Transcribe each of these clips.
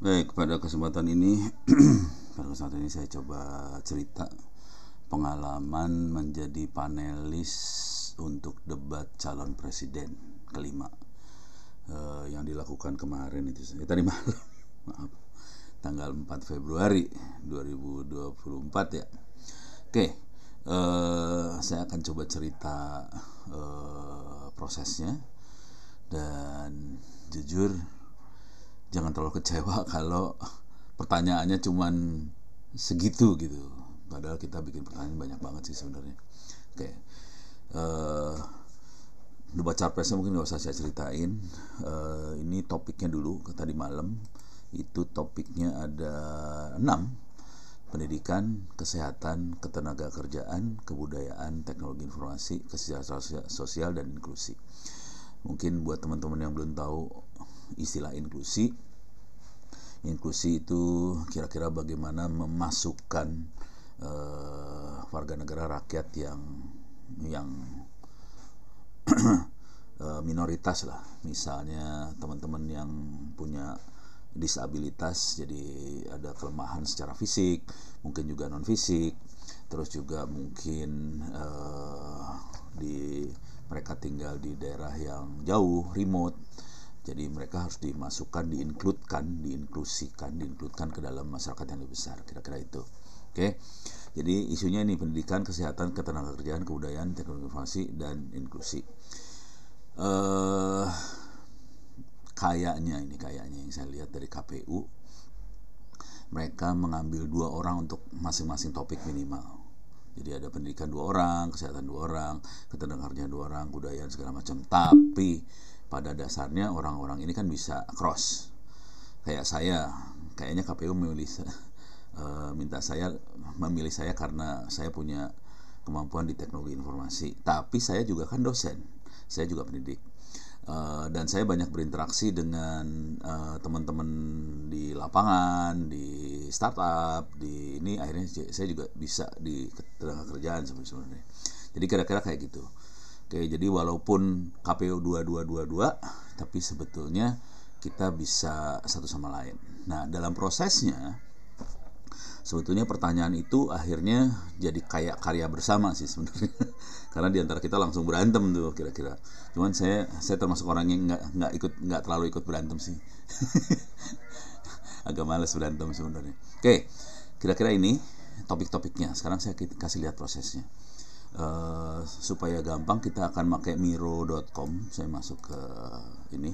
Baik, pada kesempatan ini saya coba cerita pengalaman menjadi panelis untuk debat calon presiden kelima yang dilakukan kemarin itu tadi malam. Maaf, tanggal 4 Februari 2024 ya. Oke, saya akan coba cerita prosesnya, dan jujur jangan terlalu kecewa kalau pertanyaannya cuman segitu gitu. Padahal kita bikin pertanyaan banyak banget sih sebenarnya. Oke, debat capresnya mungkin nggak usah saya ceritain. Ini topiknya dulu tadi malam. Itu topiknya ada 6: pendidikan, kesehatan, ketenagakerjaan, kebudayaan, teknologi informasi, kesejahteraan sosial, dan inklusi. Mungkin buat teman-teman yang belum tahu istilah inklusi itu kira-kira bagaimana memasukkan warga negara rakyat yang minoritas lah, misalnya teman-teman yang punya disabilitas, jadi ada kelemahan secara fisik, mungkin juga non fisik, terus juga mungkin mereka tinggal di daerah yang jauh, remote. Jadi mereka harus dimasukkan, diinklusikan ke dalam masyarakat yang lebih besar, kira-kira itu. Oke. Jadi isunya ini pendidikan, kesehatan, ketenagakerjaan, kebudayaan, teknologi informasi, dan inklusi. Kayaknya yang saya lihat dari KPU, mereka mengambil 2 orang untuk masing-masing topik minimal. Jadi ada pendidikan 2 orang, kesehatan 2 orang, ketenagakerjaan 2 orang, kebudayaan segala macam. Tapi pada dasarnya orang-orang ini kan bisa cross. Kayak saya, kayaknya KPU memilih saya karena saya punya kemampuan di teknologi informasi. Tapi saya juga kan dosen, saya juga pendidik. Dan saya banyak berinteraksi dengan teman-teman di lapangan, di startup, di ini akhirnya saya juga bisa di ketenagakerjaan sebenarnya. Jadi kira-kira kayak gitu. Oke, jadi walaupun KPU 2222, tapi sebetulnya kita bisa satu sama lain. Nah, dalam prosesnya sebetulnya pertanyaan itu akhirnya jadi kayak karya bersama sih sebenarnya. Karena diantara kita langsung berantem tuh kira-kira. Cuman saya termasuk orang yang nggak terlalu ikut berantem sih. Agak males berantem sebenarnya. Oke, kira-kira ini topik-topiknya. Sekarang saya kasih lihat prosesnya. Supaya gampang kita akan pakai miro.com. Saya masuk ke ini.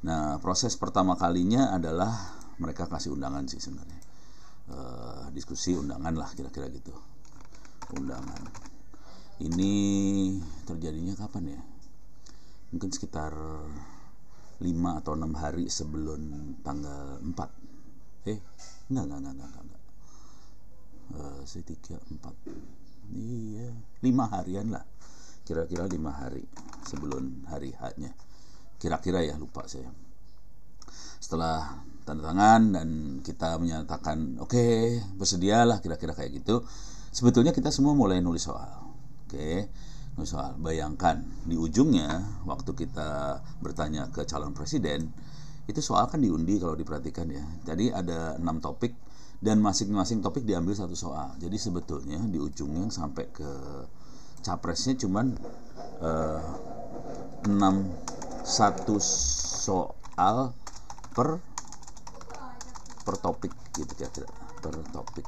Nah, proses pertama kalinya adalah mereka kasih undangan sih sebenarnya. Diskusi undangan lah kira-kira gitu. Undangan ini terjadinya kapan ya? Mungkin sekitar 5 atau 6 hari sebelum tanggal 4. Enggak. Saya 3, 4. Iya, 5 harian lah. Kira-kira 5 hari sebelum hari H-nya. Kira-kira ya, lupa saya. Setelah tanda tangan dan kita menyatakan oke, bersedialah, kira-kira kayak gitu. Sebetulnya kita semua mulai nulis soal. Oke, nulis soal. Bayangkan di ujungnya waktu kita bertanya ke calon presiden, itu soal kan diundi kalau diperhatikan ya. Jadi ada 6 topik dan masing-masing topik diambil 1 soal. Jadi sebetulnya di ujungnya sampai ke capresnya cuman 1 soal per topik gitu kira-kira, per topik.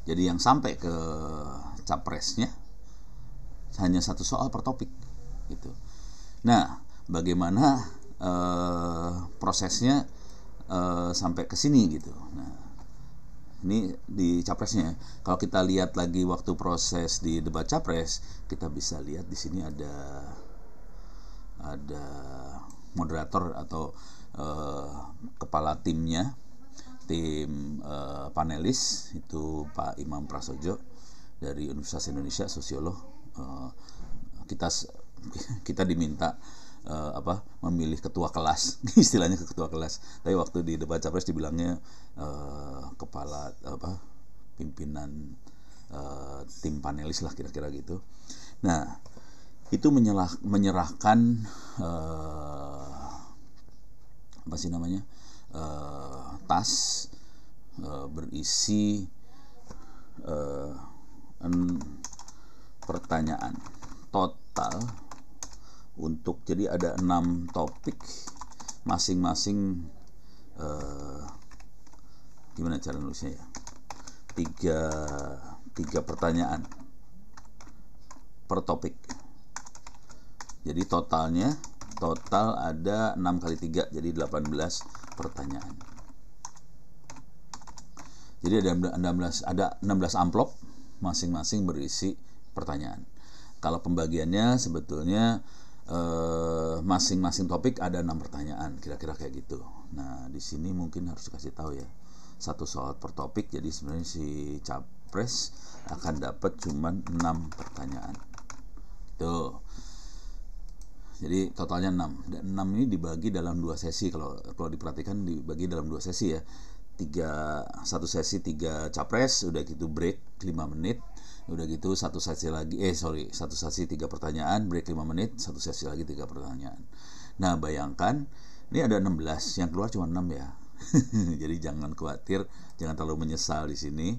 Jadi yang sampai ke capresnya hanya 1 soal per topik gitu. Nah, bagaimana prosesnya sampai ke sini gitu. Nah, ini di capresnya. Kalau kita lihat lagi waktu proses di debat capres, kita bisa lihat di sini ada moderator atau kepala timnya, tim panelis itu Pak Imam Prasojo dari Universitas Indonesia, sosiolog. Kita diminta memilih ketua kelas, istilahnya ketua kelas. Tapi waktu di debat capres dibilangnya kepala pimpinan tim panelis lah kira-kira gitu. Nah, itu menyerahkan apa sih namanya, tas berisi pertanyaan total untuk, jadi ada 6 topik, masing-masing gimana cara nulisnya ya, tiga pertanyaan per topik. Jadi total ada 6 kali 3, jadi 18 pertanyaan. Jadi ada 16 amplop, masing-masing berisi pertanyaan. Kalau pembagiannya sebetulnya masing-masing topik ada 6 pertanyaan, kira-kira kayak gitu. Nah, di sini mungkin harus dikasih tahu ya, 1 soal per topik, jadi sebenarnya si capres akan dapat cuma 6 pertanyaan. Tuh. Jadi totalnya 6. Dan 6 ini dibagi dalam 2 sesi. Kalau diperhatikan dibagi dalam 2 sesi ya. Satu sesi 3 capres, udah gitu break 5 menit. Udah gitu satu sesi 3 pertanyaan, break 5 menit, satu sesi lagi 3 pertanyaan. Nah, bayangkan ini ada 16, yang keluar cuma 6 ya. Jadi jangan khawatir, jangan terlalu menyesal di sini.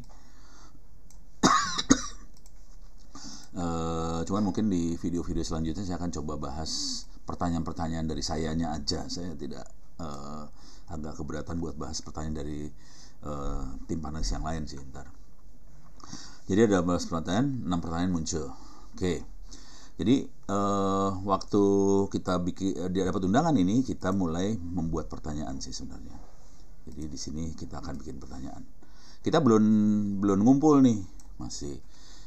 Cuman mungkin di video-video selanjutnya saya akan coba bahas pertanyaan-pertanyaan dari sayanya aja. Saya tidak agak keberatan buat bahas pertanyaan dari tim panelis yang lain sih ntar. Jadi ada 12 pertanyaan, 6 pertanyaan muncul. Oke. Jadi waktu kita dia dapat undangan ini, kita mulai membuat pertanyaan sih sebenarnya. Jadi di sini kita akan bikin pertanyaan. Kita belum ngumpul nih,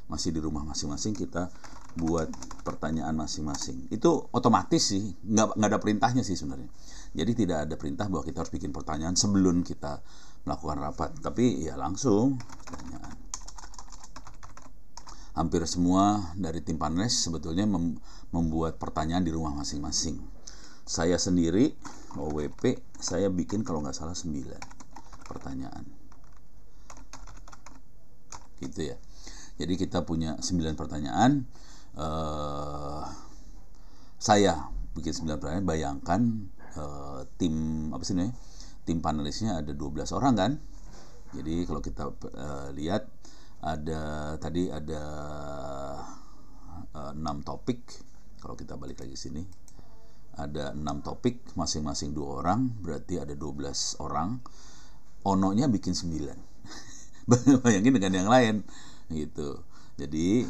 masih di rumah masing-masing, kita buat pertanyaan masing-masing. Itu otomatis sih, nggak ada perintahnya sih sebenarnya. Jadi tidak ada perintah bahwa kita harus bikin pertanyaan sebelum kita melakukan rapat, tapi ya langsung pertanyaan. Hampir semua dari tim panelis sebetulnya membuat pertanyaan di rumah masing-masing. Saya sendiri, OWP, saya bikin kalau nggak salah 9 pertanyaan. Gitu ya. Jadi kita punya 9 pertanyaan. Saya bikin 9 pertanyaan. Bayangkan tim panelisnya ada 12 orang kan. Jadi kalau kita lihat tadi ada 6 topik. Kalau kita balik lagi sini, ada 6 topik, masing-masing 2 orang, berarti ada 12 orang. Ononya bikin 9. Bayangin dengan yang lain gitu. Jadi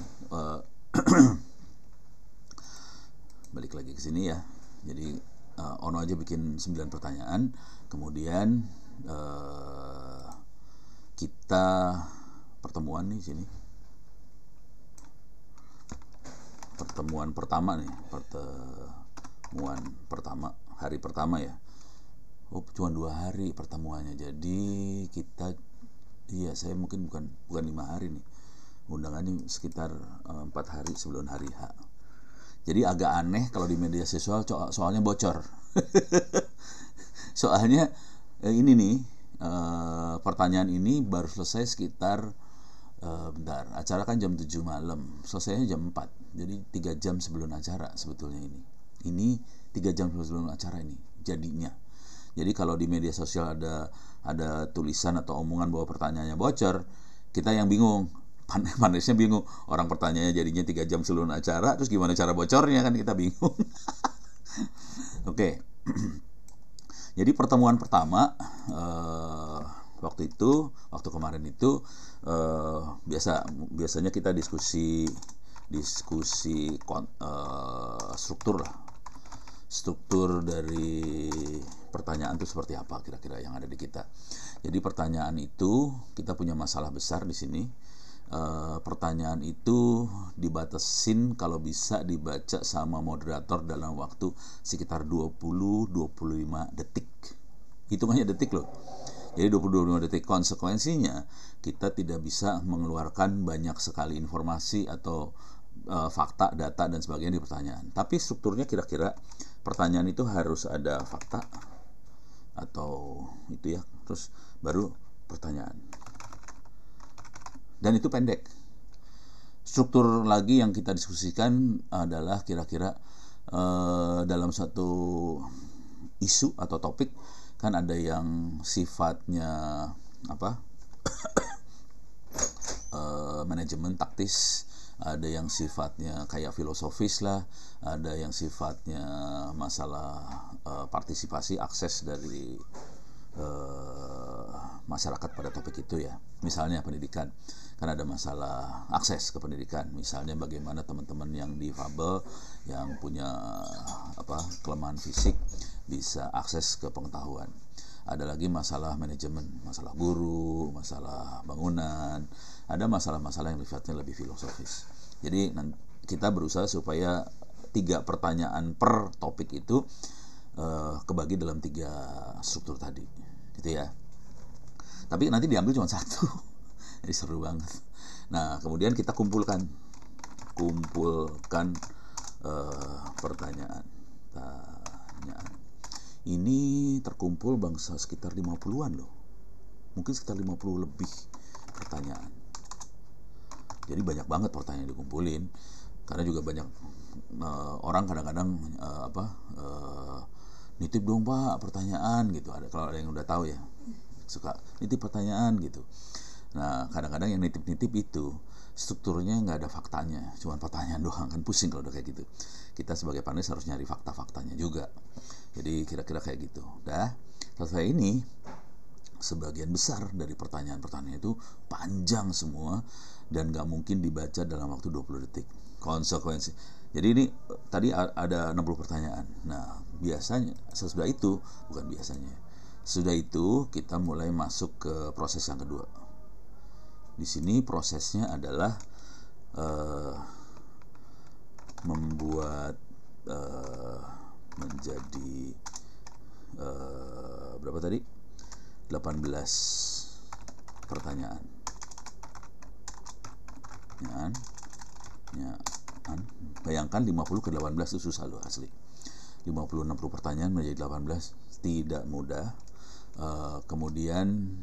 balik lagi ke sini ya. Jadi Ono aja bikin 9 pertanyaan, kemudian kita pertemuan nih sini. Pertemuan pertama, hari pertama ya. Oh, cuma 2 hari pertemuannya. Jadi saya mungkin bukan 5 hari nih. Undangannya sekitar 4 hari sebelum hari H. Jadi agak aneh kalau di media sosial soalnya bocor. Soalnya ini nih, pertanyaan ini baru selesai sekitar acara kan jam 7 malam, selesainya jam 4. Jadi 3 jam sebelum acara sebetulnya ini. Ini 3 jam sebelum acara ini jadinya. Jadi kalau di media sosial ada tulisan atau omongan bahwa pertanyaannya bocor, kita yang bingung. Panelisnya bingung, orang pertanyaannya jadinya 3 jam sebelum acara, terus gimana cara bocornya, kan kita bingung. Oke. Jadi pertemuan pertama waktu kemarin itu biasanya kita diskusi struktur dari pertanyaan itu seperti apa kira-kira yang ada di kita. Jadi pertanyaan itu kita punya masalah besar di sini. Pertanyaan itu dibatasin kalau bisa dibaca sama moderator dalam waktu sekitar 20-25 detik. Hitungannya detik loh. Jadi 20-25 detik. Konsekuensinya kita tidak bisa mengeluarkan banyak sekali informasi atau fakta, data dan sebagainya di pertanyaan. Tapi strukturnya kira-kira pertanyaan itu harus ada fakta atau itu ya, terus baru pertanyaan. Dan itu pendek. Struktur lagi yang kita diskusikan adalah kira-kira dalam satu isu atau topik Kan ada yang sifatnya apa? Manajemen taktis, ada yang sifatnya kayak filosofis lah, ada yang sifatnya masalah partisipasi akses dari masyarakat pada topik itu ya. Misalnya pendidikan, kan ada masalah akses ke pendidikan, misalnya bagaimana teman-teman yang difabel, yang punya kelemahan fisik bisa akses ke pengetahuan. Ada lagi masalah manajemen, masalah guru, masalah bangunan, ada masalah-masalah yang sifatnya lebih filosofis. Jadi kita berusaha supaya 3 pertanyaan per topik itu kebagi dalam 3 struktur tadi, gitu ya. Tapi nanti diambil cuma 1, jadi seru banget. Nah, kemudian kita kumpulkan pertanyaan. Ini terkumpul bangsa sekitar 50-an loh. Mungkin sekitar 50 lebih pertanyaan. Jadi banyak banget pertanyaan dikumpulin. Karena juga banyak orang kadang-kadang nitip dong Pak pertanyaan gitu. Kalau ada yang udah tahu ya, suka nitip pertanyaan gitu. Nah, kadang-kadang yang nitip-nitip itu strukturnya nggak ada faktanya, cuma pertanyaan doang, kan pusing kalau udah kayak gitu. Kita sebagai panelis harus nyari fakta-faktanya juga. Jadi kira-kira kayak gitu. Udah selesai ini, sebagian besar dari pertanyaan-pertanyaan itu panjang semua dan nggak mungkin dibaca dalam waktu 20 detik. Konsekuensi. Jadi ini tadi ada 60 pertanyaan. Nah, biasanya sesudah itu, bukan biasanya, sudah itu kita mulai masuk ke proses yang kedua. Di sini prosesnya adalah membuat menjadi berapa tadi? 18 pertanyaan. Bayangkan 50 ke 18 itu susah loh asli. 50-60 pertanyaan menjadi 18 tidak mudah. Kemudian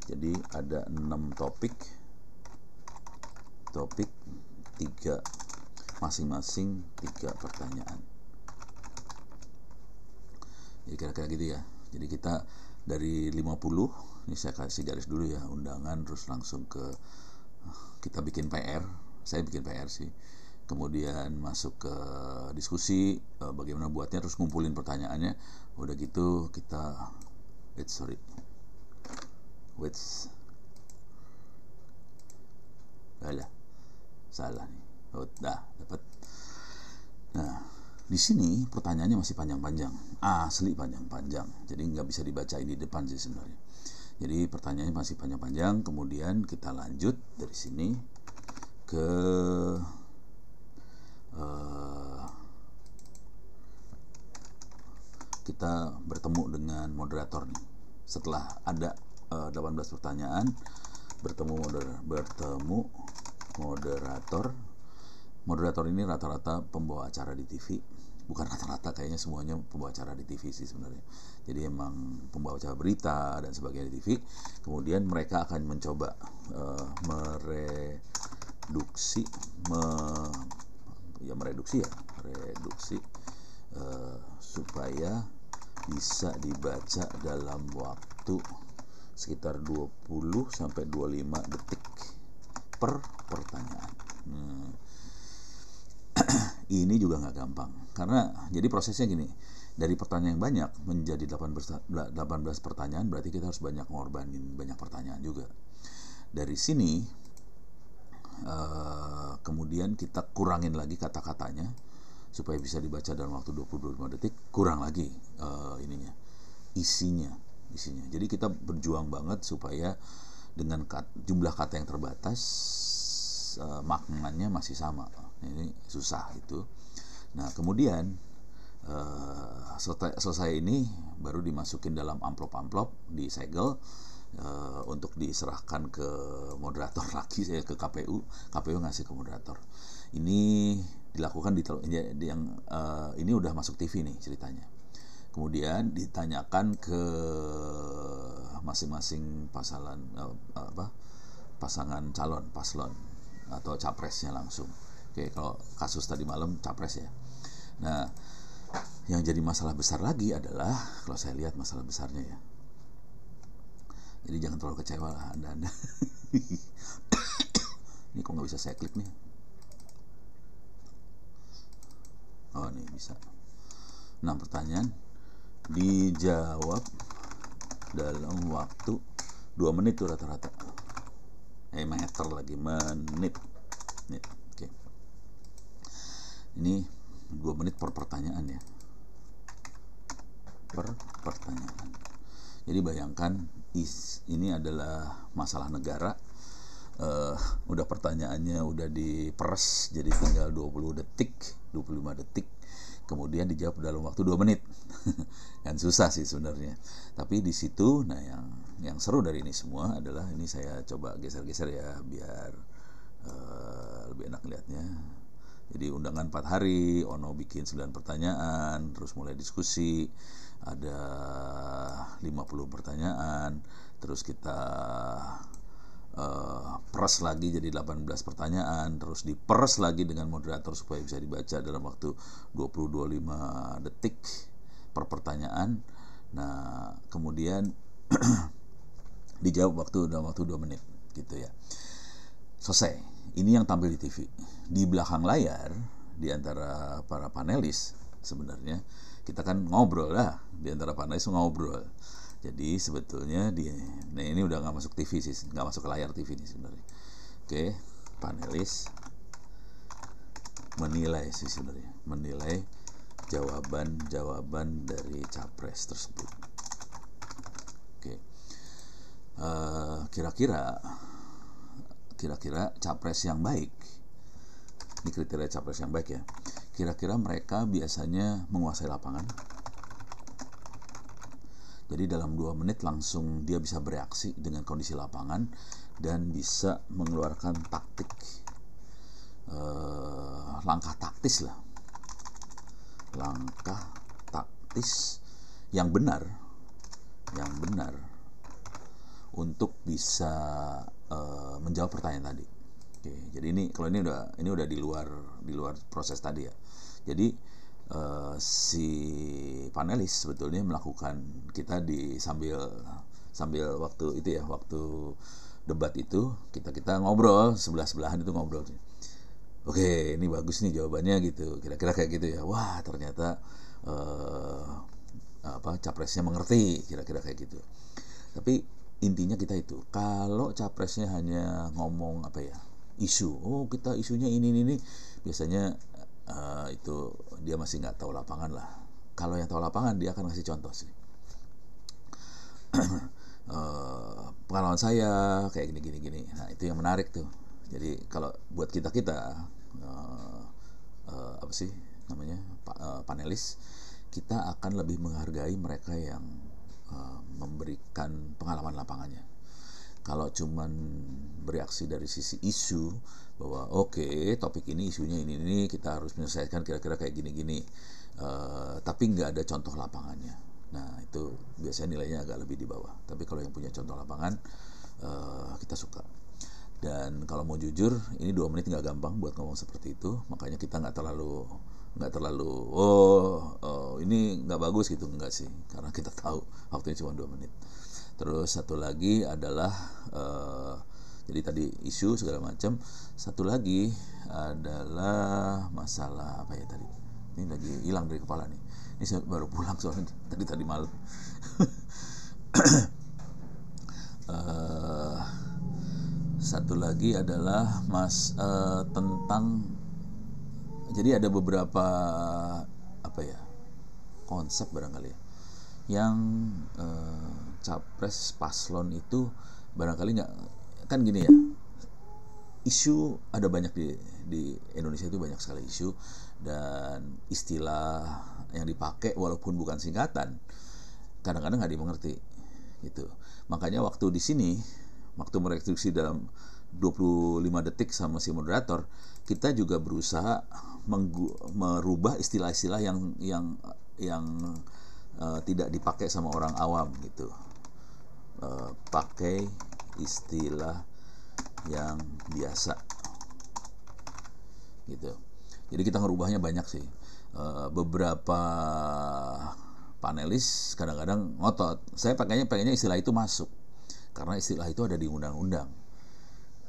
jadi ada 6 topik 3 masing-masing 3 pertanyaan. Jadi kira-kira gitu ya. Jadi kita dari 50, ini saya kasih garis dulu ya, undangan, terus langsung ke kita bikin PR. Saya bikin PR sih. Kemudian masuk ke diskusi, bagaimana buatnya, terus ngumpulin pertanyaannya. Udah gitu kita salah nih. Udah dapat. Nah, di sini pertanyaannya masih panjang-panjang, asli panjang-panjang. Jadi nggak bisa dibaca di depan sih sebenarnya. Jadi pertanyaannya masih panjang-panjang. Kemudian kita lanjut dari sini ke kita bertemu dengan moderator nih. Setelah ada 18 pertanyaan, bertemu moderator. Moderator ini rata-rata pembawa acara di TV. Bukan rata-rata, kayaknya semuanya pembawa acara di TV sih sebenarnya. Jadi emang pembawa acara berita dan sebagainya di TV. Kemudian mereka akan mencoba mereduksi supaya bisa dibaca dalam waktu sekitar 20 sampai 25 detik per pertanyaan. Ini juga nggak gampang, karena jadi prosesnya gini, dari pertanyaan yang banyak menjadi 18 pertanyaan, berarti kita harus banyak ngorbanin banyak pertanyaan juga. Dari sini kemudian kita kurangin lagi kata-katanya supaya bisa dibaca dalam waktu 20-25 detik, kurang lagi isinya. Jadi kita berjuang banget supaya dengan jumlah kata yang terbatas, maknanya masih sama. Ini susah itu. Nah, kemudian selesai ini baru dimasukin dalam amplop disegel untuk diserahkan ke moderator lagi, ke KPU ngasih ke moderator. Ini dilakukan ini udah masuk TV nih ceritanya. Kemudian ditanyakan ke masing-masing pasangan paslon atau capresnya langsung. Oke, kalau kasus tadi malam capres ya. Nah, Yang jadi masalah besar lagi adalah, kalau saya lihat masalah besarnya ya, jadi jangan terlalu kecewa lah Anda. Ini kok nggak bisa saya klik nih? Oh, nih bisa. 6 pertanyaan dijawab dalam waktu 2 menit tuh rata-rata. Meter lagi, menit. Oke. Ini 2 menit per pertanyaan ya. Per pertanyaan. Jadi bayangkan ini adalah masalah negara. Udah pertanyaannya udah diperes jadi tinggal 20 detik, 25 detik. Kemudian dijawab dalam waktu 2 menit. Kan susah sih sebenarnya. Tapi di situ, nah yang seru dari ini semua adalah, ini saya coba geser-geser ya biar lebih enak lihatnya. Jadi undangan 4 hari, Ono bikin 9 pertanyaan, terus mulai diskusi, ada 50 pertanyaan, terus kita peres lagi jadi 18 pertanyaan, terus diperes lagi dengan moderator supaya bisa dibaca dalam waktu 20-25 detik per pertanyaan. Nah, kemudian dijawab dalam waktu 2 menit gitu ya. Selesai. Ini yang tampil di TV. Di belakang layar, di antara para panelis sebenarnya kita kan ngobrol lah, di antara panelis ngobrol. Jadi sebetulnya nah ini udah nggak masuk TV sih, nggak masuk ke layar TV nih sebenarnya. Oke, panelis menilai sih sebenarnya, menilai jawaban dari capres tersebut. Oke, kira-kira capres yang baik, ini kriteria capres yang baik ya, kira-kira mereka biasanya menguasai lapangan. Jadi dalam 2 menit langsung dia bisa bereaksi dengan kondisi lapangan dan bisa mengeluarkan taktik, langkah taktis lah, langkah taktis yang benar untuk bisa menjawab pertanyaan tadi. Oke, jadi ini kalau ini udah di luar proses tadi ya. Jadi si panelis sebetulnya melakukan, kita sambil waktu itu ya, waktu debat itu kita ngobrol sebelahan itu ngobrol. Oke, ini bagus nih jawabannya gitu, kira-kira kayak gitu ya. Wah, ternyata capresnya mengerti, kira-kira kayak gitu. Tapi intinya kita itu, kalau capresnya hanya ngomong isu, kita isunya ini, biasanya itu dia masih nggak tahu lapangan lah. Kalau yang tahu lapangan dia akan ngasih contoh sih. Pengalaman saya kayak gini. Nah, itu yang menarik tuh. Jadi kalau buat kita panelis, kita akan lebih menghargai mereka yang memberikan pengalaman lapangannya. Kalau cuman bereaksi dari sisi isu bahwa topik ini isunya ini kita harus menyelesaikan kira-kira kayak gini, tapi nggak ada contoh lapangannya. Nah, itu biasanya nilainya agak lebih di bawah. Tapi kalau yang punya contoh lapangan, kita suka. Dan kalau mau jujur, ini 2 menit nggak gampang buat ngomong seperti itu. Makanya kita nggak terlalu ini nggak bagus gitu, enggak sih, karena kita tahu waktunya cuma 2 menit. Terus satu lagi adalah jadi tadi isu segala macam. Satu lagi adalah masalah apa ya tadi? Ini lagi hilang dari kepala nih. Ini saya baru pulang soalnya tadi malam. Satu lagi adalah tentang, jadi ada beberapa konsep barangkali ya, yang capres paslon itu barangkali nggak, kan gini ya, isu ada banyak di Indonesia, itu banyak sekali isu, dan istilah yang dipakai walaupun bukan singkatan kadang-kadang nggak dimengerti gitu. Makanya waktu di sini, waktu merestriksi dalam 25 detik sama si moderator, kita juga berusaha merubah istilah-istilah yang tidak dipakai sama orang awam gitu. Pakai istilah yang biasa gitu. Jadi kita ngerubahnya banyak sih. beberapa panelis kadang-kadang ngotot. Saya pengennya istilah itu masuk karena istilah itu ada di undang-undang,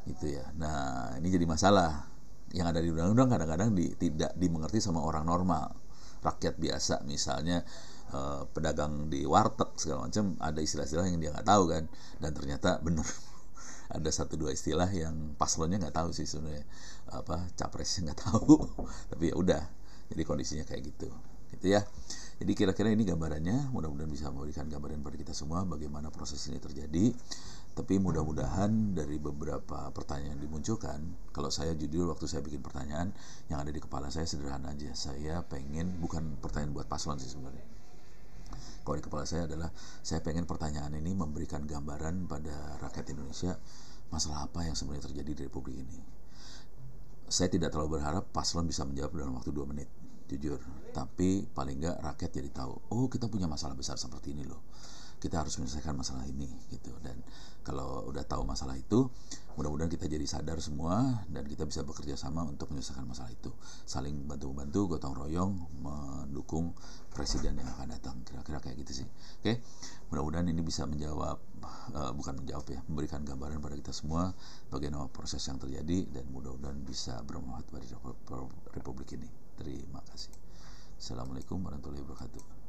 gitu ya. Nah, ini jadi masalah. Yang ada di undang-undang kadang-kadang tidak dimengerti sama orang normal, rakyat biasa. Misalnya pedagang di warteg segala macam, ada istilah-istilah yang dia nggak tahu kan, dan ternyata bener ada satu dua istilah yang paslonnya nggak tahu sih sebenarnya, capresnya nggak tahu. Tapi ya udah, jadi kondisinya kayak gitu ya. Jadi kira-kira ini gambarannya, mudah-mudahan bisa memberikan gambaran pada kita semua bagaimana proses ini terjadi. Tapi mudah-mudahan dari beberapa pertanyaan yang dimunculkan, kalau saya jujur waktu saya bikin pertanyaan, yang ada di kepala saya sederhana aja. Saya pengen, bukan pertanyaan buat paslon sih sebenarnya. Kalau di kepala saya adalah, saya pengen pertanyaan ini memberikan gambaran pada rakyat Indonesia masalah apa yang sebenarnya terjadi di Republik ini. Saya tidak terlalu berharap paslon bisa menjawab dalam waktu 2 menit, jujur. Tapi paling nggak rakyat jadi tahu, oh kita punya masalah besar seperti ini loh. Kita harus menyelesaikan masalah ini, gitu. Dan kalau udah tahu masalah itu, mudah-mudahan kita jadi sadar semua dan kita bisa bekerja sama untuk menyelesaikan masalah itu. Saling bantu-bantu, gotong royong, mendukung presiden yang akan datang. Kira-kira kayak gitu sih. Oke, mudah-mudahan ini bisa menjawab, memberikan gambaran pada kita semua bagaimana proses yang terjadi dan mudah-mudahan bisa bermanfaat bagi Republik ini. Terima kasih. Assalamualaikum warahmatullahi wabarakatuh.